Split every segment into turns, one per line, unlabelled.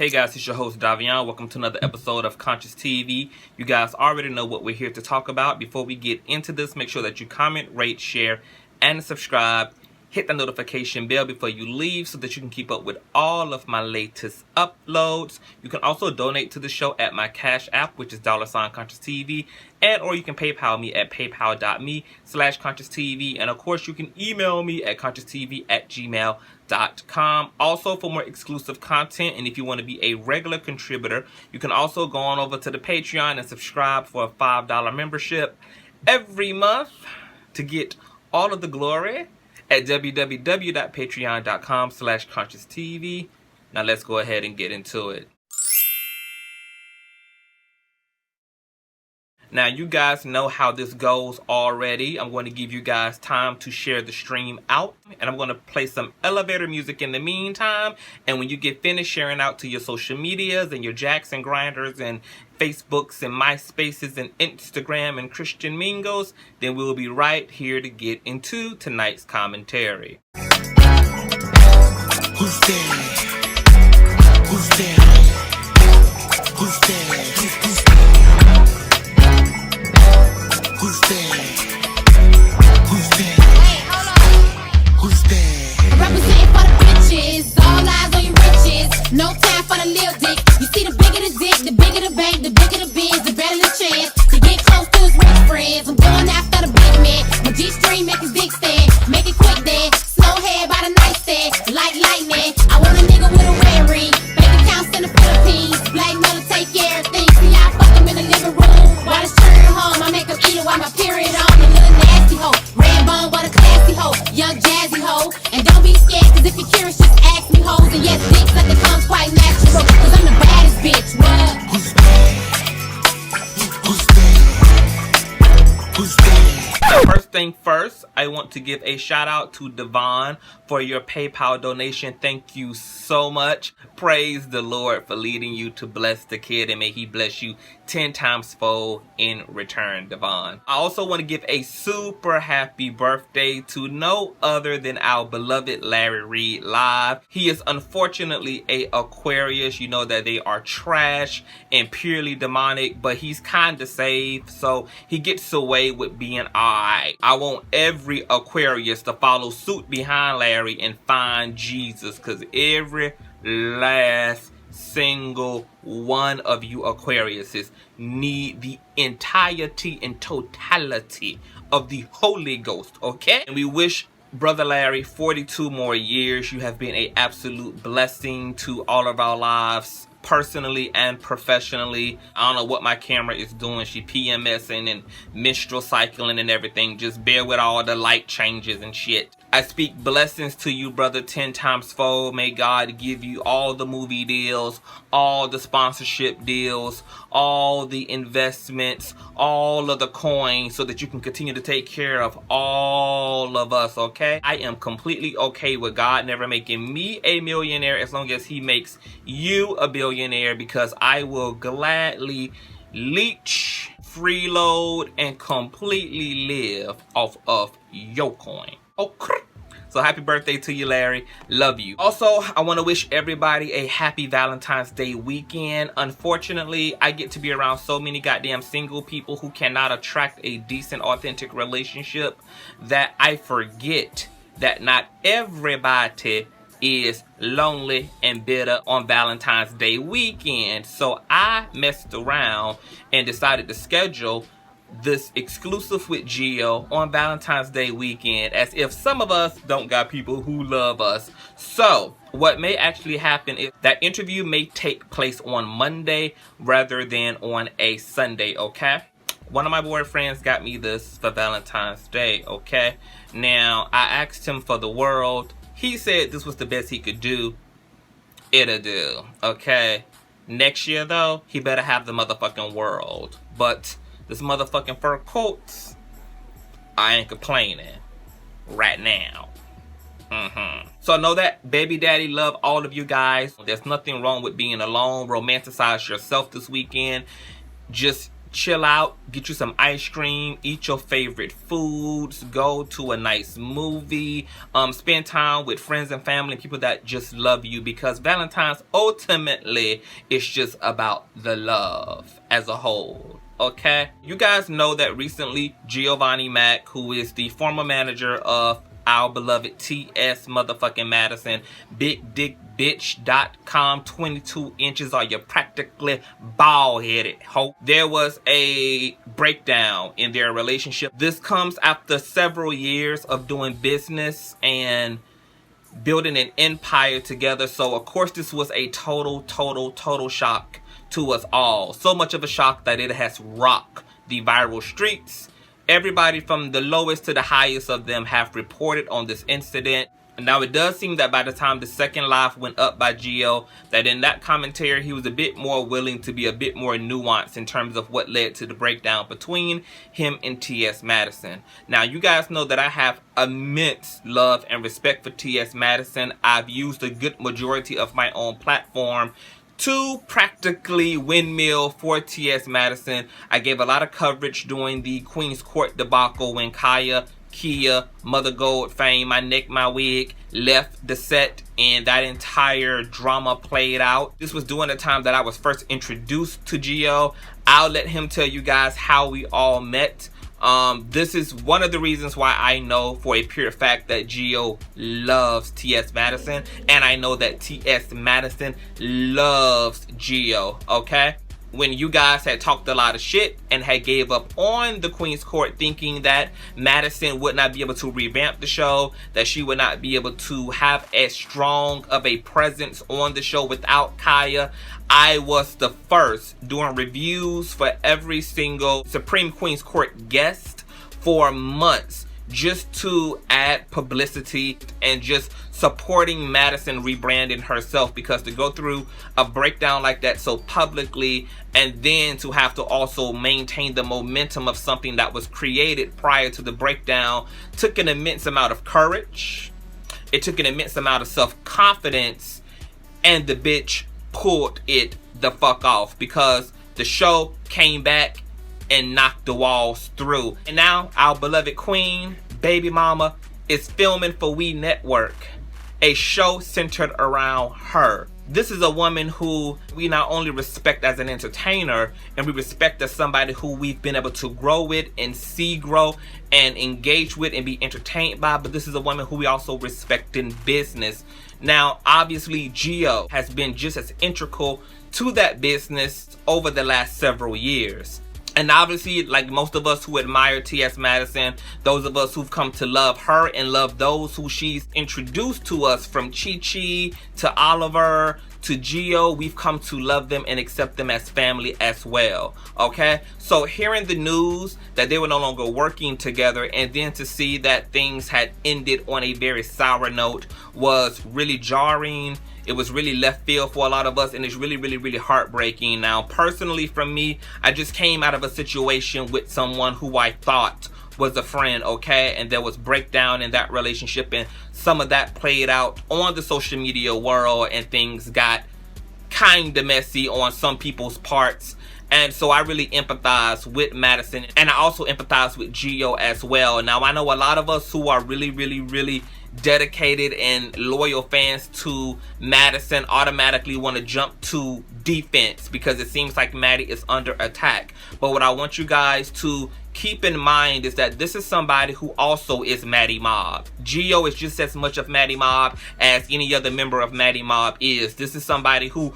Hey guys, it's your host Davion. Welcome to another episode of ConsciouzTv. You guys already know what we're here to talk about. Before we get into this, make sure that you comment, rate, share, and subscribe. Hit the notification bell before you leave so that you can keep up with all of my latest uploads. You can also donate to the show at my Cash App, which is $ConsciouzTv, and or you can PayPal me at paypal.me/ConsciouzTv, and of course you can email me at ConsciouzTv@gmail.com. Also, for more exclusive content, and if you want to be a regular contributor, you can also go on over to the Patreon and subscribe for a $5 membership every month to get all of the glory at www.patreon.com/ConsciouzTv. Now let's go ahead and get into it. Now you guys know how this goes already. I'm going to give you guys time to share the stream out, and I'm going to play some elevator music in the meantime. And when you get finished sharing out to your social medias and your Jacks and Grinders and Facebooks and MySpaces and Instagram and Christian Mingos, then we'll be right here to get into tonight's commentary.
Who's there? Who's there? Who's there? Who's there? Who's there?
Hey, hold on.
Who's there?
Representing for the bitches, all eyes on your riches. No time for the lil dick. You see, the bigger the dick, the bigger the bank, the bigger the biz, the better the chance to get close to his rich friends. I'm going after the big man. My G-string make his dick stand, make it quick then. Slow head by the nightstand, like lightning. I want a nigga with a red ring, bank accounts in the Philippines. Black mother take care of things. See, I fuck him in the living room while it's children home. I make him eat it while my period on. A little nasty hoe, red bone, but a classy hoe, young jazzy hoe. And don't be scared, cause if you're curious, just ask me hoes. And yes, dicks like the comes quite natural, cause I'm the baddest bitch. What?
Who's there? Who's there? Who's there?
First thing first, I want to give a shout out to Devon for your PayPal donation. Thank you so much. Praise the Lord for leading you to bless the kid, and may he bless you 10 times fold in return, Devon. I also want to give a super happy birthday to no other than our beloved Larry Reid live. He is unfortunately a Aquarius. You know that they are trash and purely demonic, but he's kind of safe, so he gets away with being alright. I want every Aquarius to follow suit behind Larry and find Jesus, because every last single one of you Aquariuses need the entirety and totality of the Holy Ghost, okay? And we wish Brother Larry 42 more years. You have been an absolute blessing to all of our lives, personally and professionally. I don't know what my camera is doing. She PMSing and menstrual cycling and everything. Just bear with all the light changes and shit. I speak blessings to you, brother, 10 times fold. May God give you all the movie deals, all the sponsorship deals, all the investments, all of the coins, so that you can continue to take care of all of us, okay? I am completely okay with God never making me a millionaire as long as he makes you a billionaire, because I will gladly leech, freeload, and completely live off of your coin. Okay. So happy birthday to you, Larry. Love you. Also, I want to wish everybody a happy Valentine's Day weekend. Unfortunately, I get to be around so many goddamn single people who cannot attract a decent, authentic relationship that I forget that not everybody is lonely and bitter on Valentine's Day weekend. So I messed around and decided to schedule this exclusive with Gio on Valentine's Day weekend, as if some of us don't got people who love us. So what may actually happen is that interview may take place on Monday rather than on a Sunday, okay? One of my boyfriends got me this for Valentine's Day, okay? Now, I asked him for the world. He said this was the best he could do. It'll do, okay? Next year, though, he better have the motherfucking world. But this motherfucking fur coats, I ain't complaining right now. So know that baby daddy love all of you guys. There's nothing wrong with being alone. Romanticize yourself this weekend. Just chill out, get you some ice cream, eat your favorite foods, go to a nice movie, spend time with friends and family and people that just love you, because Valentine's ultimately is just about the love as a whole. Okay, you guys know that recently Giovanni Mac, who is the former manager of our beloved TS motherfucking Madison, bigdickbitch.com, 22 inches or you're practically bald-headed hoe. There was a breakdown in their relationship. This comes after several years of doing business and building an empire together. So of course this was a total shock to us all. So much of a shock that it has rocked the viral streets. Everybody from the lowest to the highest of them have reported on this incident. Now it does seem that by the time the second live went up by Gio, that in that commentary he was a bit more willing to be a bit more nuanced in terms of what led to the breakdown between him and T.S. Madison. Now you guys know that I have immense love and respect for T.S. Madison. I've used a good majority of my own platform to practically windmill for T.S. Madison. I gave a lot of coverage during the Queen's Court debacle when Kia, Mother Gold fame, my neck, my wig, left the set and that entire drama played out. This was during the time that I was first introduced to Gio. I'll let him tell you guys how we all met. This is one of the reasons why I know for a pure fact that Gio loves T.S. Madison, and I know that T.S. Madison loves Gio, okay? When you guys had talked a lot of shit and had gave up on the Queen's Court, thinking that Madison would not be able to revamp the show, that she would not be able to have as strong of a presence on the show without Kaya, I was the first doing reviews for every single Supreme Queen's Court guest for months, just to add publicity and just supporting Madison rebranding herself, because to go through a breakdown like that so publicly and then to have to also maintain the momentum of something that was created prior to the breakdown took an immense amount of courage. It took an immense amount of self-confidence, and the bitch pulled it the fuck off, because the show came back and knocked the walls through. And now our beloved queen, baby mama, is filming for We Network a show centered around her. This is a woman who we not only respect as an entertainer, and we respect as somebody who we've been able to grow with and see grow and engage with and be entertained by, but this is a woman who we also respect in business. Now, obviously, Gio has been just as integral to that business over the last several years. And obviously, like most of us who admire T.S. Madison, those of us who've come to love her and love those who she's introduced to us, from Chi-Chi to Oliver to Gio, we've come to love them and accept them as family as well, okay? So hearing the news that they were no longer working together, and then to see that things had ended on a very sour note, was really jarring. It was really left field for a lot of us, and it's really heartbreaking. Now, personally for me, I just came out of a situation with someone who I thought was a friend, okay? And there was breakdown in that relationship, and some of that played out on the social media world, and things got kind of messy on some people's parts. And so I really empathize with Madison, and I also empathize with Gio as well. Now, I know a lot of us who are really dedicated and loyal fans to Madison automatically want to jump to defense because it seems like Maddie is under attack. But what I want you guys to keep in mind is that this is somebody who also is Maddie Mob. Gio is just as much of Maddie Mob as any other member of Maddie Mob is. This is somebody who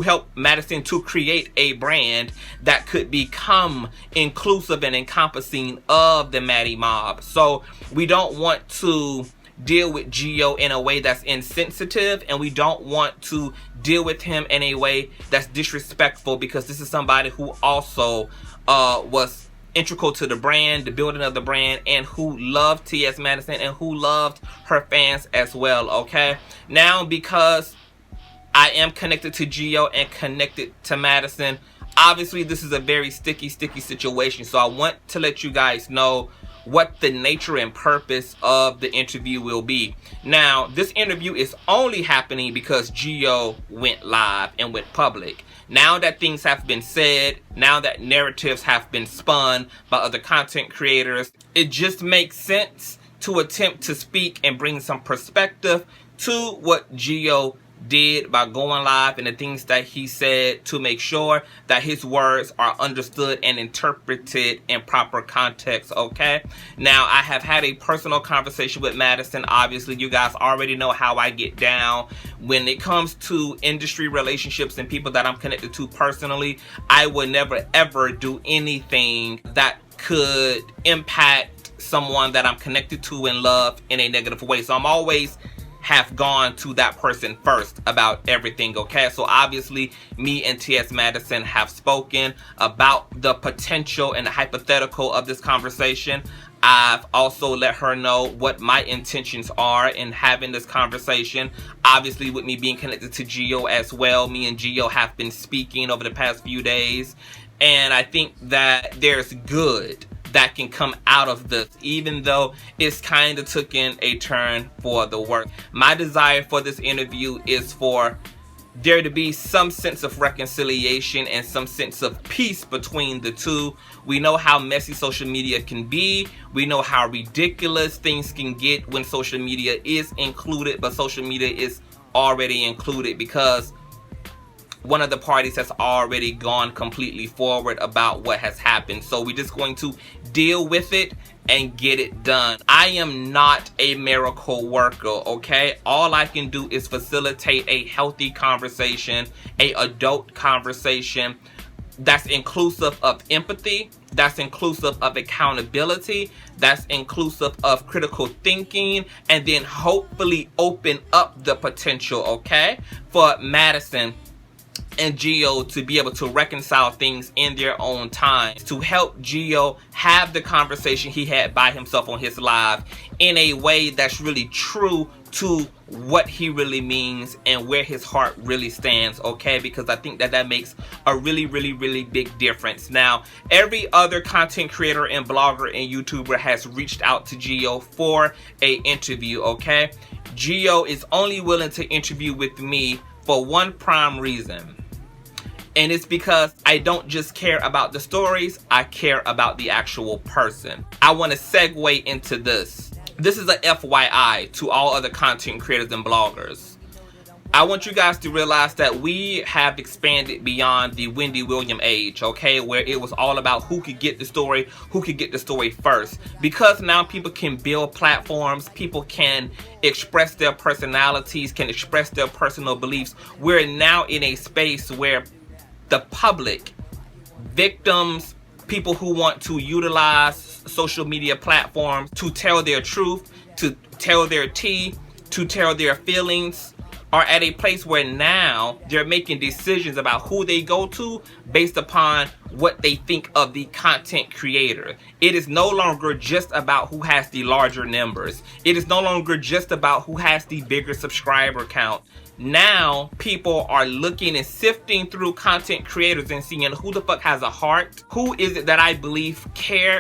helped Madison to create a brand that could become inclusive and encompassing of the Maddie Mob. So we don't want to deal with Gio in a way that's insensitive, and we don't want to deal with him in a way that's disrespectful, because this is somebody who also was integral to the brand, the building of the brand, and who loved T.S. Madison and who loved her fans as well, okay? Now, because I am connected to Gio and connected to Madison, obviously this is a very sticky situation, so I want to let you guys know what the nature and purpose of the interview will be. Now, this interview is only happening because Gio went live and went public. Now that things have been said, now that narratives have been spun by other content creators, it just makes sense to attempt to speak and bring some perspective to what Gio did by going live and the things that he said, to make sure that his words are understood and interpreted in proper context, okay? Now, I have had a personal conversation with Madison. Obviously, you guys already know how I get down when it comes to industry relationships and people that I'm connected to personally. I would never ever do anything that could impact someone that I'm connected to and love in a negative way. So I'm always have gone to that person first about everything, okay? So obviously, me and T.S. Madison have spoken about the potential and the hypothetical of this conversation. I've also let her know what my intentions are in having this conversation. Obviously, with me being connected to Gio as well, me and Gio have been speaking over the past few days, and I think that there's good that can come out of this, even though it's kind of taken a turn for the worse. My desire for this interview is for there to be some sense of reconciliation and some sense of peace between the two. We know how messy social media can be. We know how ridiculous things can get when social media is included, but social media is already included because one of the parties has already gone completely forward about what has happened. So we're just going to deal with it and get it done. I am not a miracle worker, okay? All I can do is facilitate a healthy conversation, a adult conversation that's inclusive of empathy, that's inclusive of accountability, that's inclusive of critical thinking, and then hopefully open up the potential, okay, for Madison and Gio to be able to reconcile things in their own time, to help Gio have the conversation he had by himself on his live in a way that's really true to what he really means and where his heart really stands, okay? Because I think that makes a really big difference. Now, every other content creator and blogger and YouTuber has reached out to Gio for a interview, okay? Gio is only willing to interview with me for one prime reason. And it's because I don't just care about the stories, I care about the actual person. I want to segue into this. This is a FYI to all other content creators and bloggers. I want you guys to realize that we have expanded beyond the Wendy Williams age, okay? Where it was all about who could get the story, who could get the story first. Because now people can build platforms, people can express their personalities, can express their personal beliefs. We're now in a space where the public, victims, people who want to utilize social media platforms to tell their truth, to tell their tea, to tell their feelings, are at a place where now they're making decisions about who they go to based upon what they think of the content creator. It is no longer just about who has the larger numbers. It is no longer just about who has the bigger subscriber count. Now, people are looking and sifting through content creators and seeing who the fuck has a heart. Who is it that I believe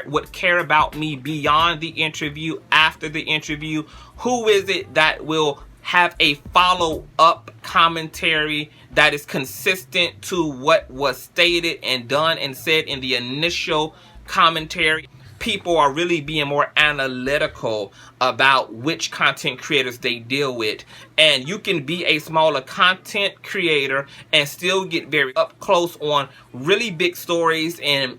would care about me beyond the interview, after the interview? Who is it that will have a follow-up commentary that is consistent to what was stated and done and said in the initial commentary? People are really being more analytical about which content creators they deal with. And you can be a smaller content creator and still get very up close on really big stories and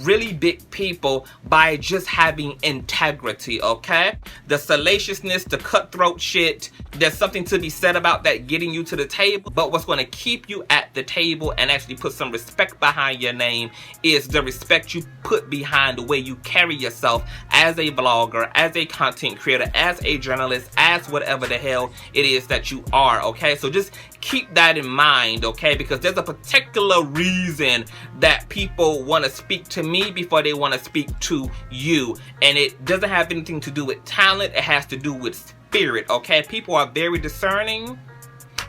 really big people by just having integrity, okay? The salaciousness, the cutthroat shit, there's something to be said about that getting you to the table, but what's going to keep you at the table and actually put some respect behind your name is the respect you put behind the way you carry yourself as a blogger, as a content creator, as a journalist, as whatever the hell it is that you are, okay? So just keep that in mind, okay? Because there's a particular reason that people want to speak to me before they want to speak to you, and it doesn't have anything to do with talent. It has to do with spirit, okay? People are very discerning.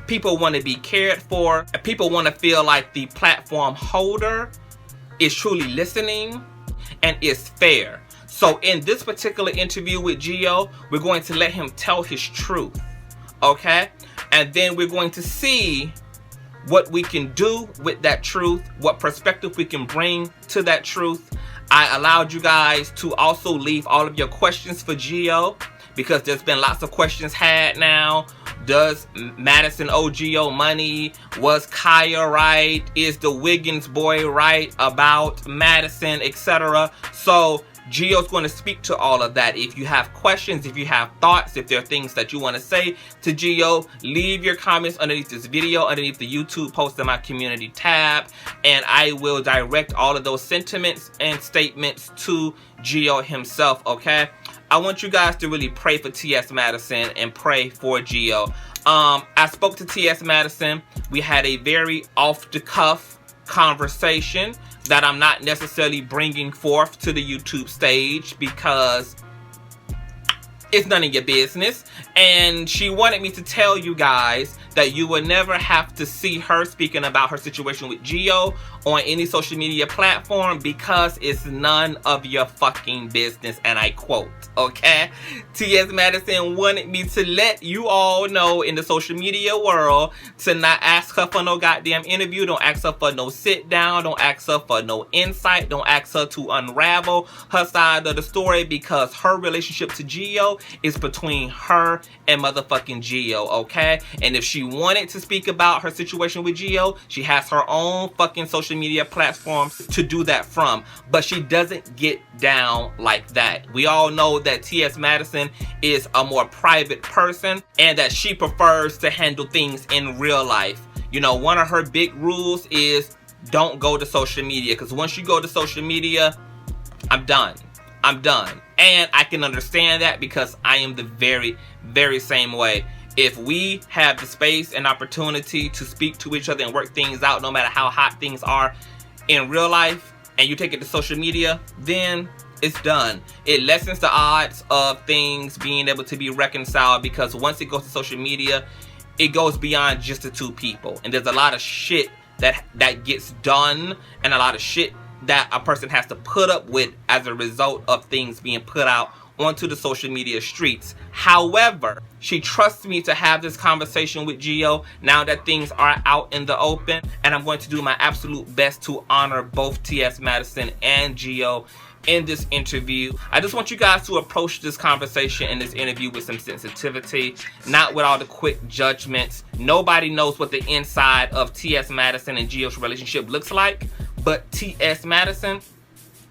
People want to be cared for. People want to feel like the platform holder is truly listening and is fair. So in this particular interview with Gio, we're going to let him tell his truth, okay? And then we're going to see what we can do with that truth, what perspective we can bring to that truth. I allowed you guys to also leave all of your questions for Gio, because there's been lots of questions had now. Does Madison owe Gio money? Was Kaya right? Is the Wiggins boy right about Madison, etc.? So Gio's going to speak to all of that. If you have questions, if you have thoughts, if there are things that you want to say to Gio, leave your comments underneath this video, underneath the YouTube post in my community tab, and I will direct all of those sentiments and statements to Gio himself, okay? I want you guys to really pray for T.S. Madison and pray for Gio. I spoke to T.S. Madison. We had a very off-the-cuff conversation that I'm not necessarily bringing forth to the YouTube stage because it's none of your business. And she wanted me to tell you guys that you will never have to see her speaking about her situation with Gio on any social media platform because it's none of your fucking business, and I quote, okay? T.S. Madison wanted me to let you all know in the social media world to not ask her for no goddamn interview, don't ask her for no sit down, don't ask her for no insight, don't ask her to unravel her side of the story, because her relationship to Gio is between her and motherfucking Gio, okay? And if she wanted to speak about her situation with Gio, she has her own fucking social media platforms to do that from, but she doesn't get down like that. We all know that T.S. Madison is a more private person and that she prefers to handle things in real life. You know, one of her big rules is don't go to social media, because once you go to social media, I'm done. And I can understand that because I am the very, very same way. If we have the space and opportunity to speak to each other and work things out, no matter how hot things are in real life, and you take it to social media, then it's done. It lessens the odds of things being able to be reconciled, because once it goes to social media, it goes beyond just the two people. And there's a lot of shit that gets done, and a lot of shit that a person has to put up with as a result of things being put out onto the social media streets. However, she trusts me to have this conversation with Gio now that things are out in the open, and I'm going to do my absolute best to honor both T.S. Madison and Gio in this interview. I just want you guys to approach this conversation and this interview with some sensitivity, not with all the quick judgments. Nobody knows what the inside of T.S. Madison and Gio's relationship looks like but T.S. Madison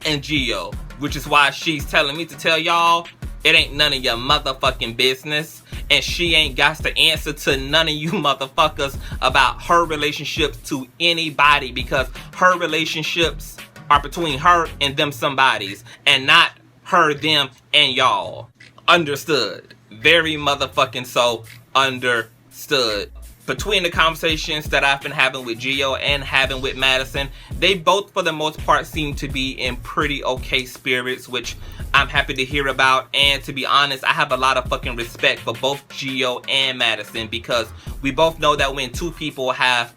and Gio, which is why she's telling me to tell y'all it ain't none of your motherfucking business, and she ain't got to answer to none of you motherfuckers about her relationships to anybody, because her relationships are between her and them somebodies, and not her, them, and y'all. Understood. Very motherfucking so understood. Between the conversations that I've been having with Gio and having with Madison, they both for the most part seem to be in pretty okay spirits, which I'm happy to hear about. And to be honest, I have a lot of fucking respect for both Gio and Madison, because we both know that when two people have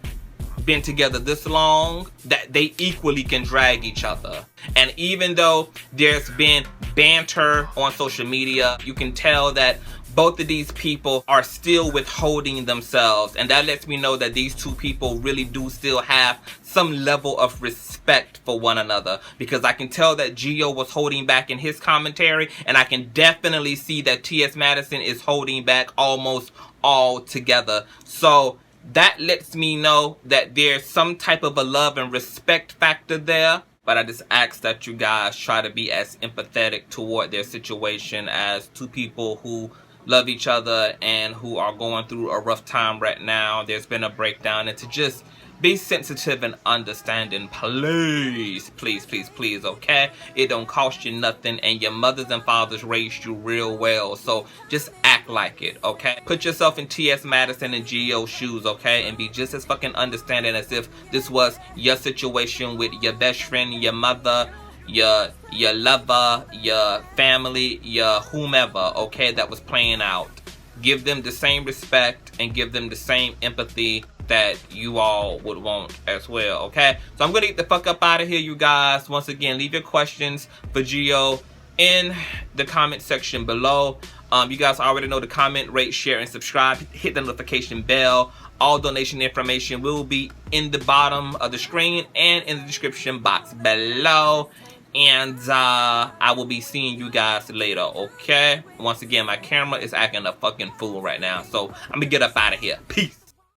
been together this long, that they equally can drag each other. And even though there's been banter on social media, you can tell that both of these people are still withholding themselves, and that lets me know that these two people really do still have some level of respect for one another, because I can tell that Gio was holding back in his commentary, and I can definitely see that T.S. Madison is holding back almost altogether. So that lets me know that there's some type of a love and respect factor there. But I just ask that you guys try to be as empathetic toward their situation as two people who love each other and who are going through a rough time right now. There's been a breakdown, and to just be sensitive and understanding, please, please, please, please, okay? It don't cost you nothing, and your mothers and fathers raised you real well, so just act like it, okay? Put yourself in T.S. Madison and Gio's shoes, okay? And be just as fucking understanding as if this was your situation with your best friend, your mother, your lover, your family, your whomever, okay, that was playing out. Give them the same respect and give them the same empathy that you all would want as well, okay? So I'm gonna get the fuck up out of here, you guys. Once again, leave your questions for Gio in the comment section below. You guys already know to comment, rate, share, and subscribe. Hit the notification bell. All donation information will be in the bottom of the screen and in the description box below. And I will be seeing you guys later, okay? Once again, my camera is acting a fucking fool right now, so I'm gonna get up out of here. Peace.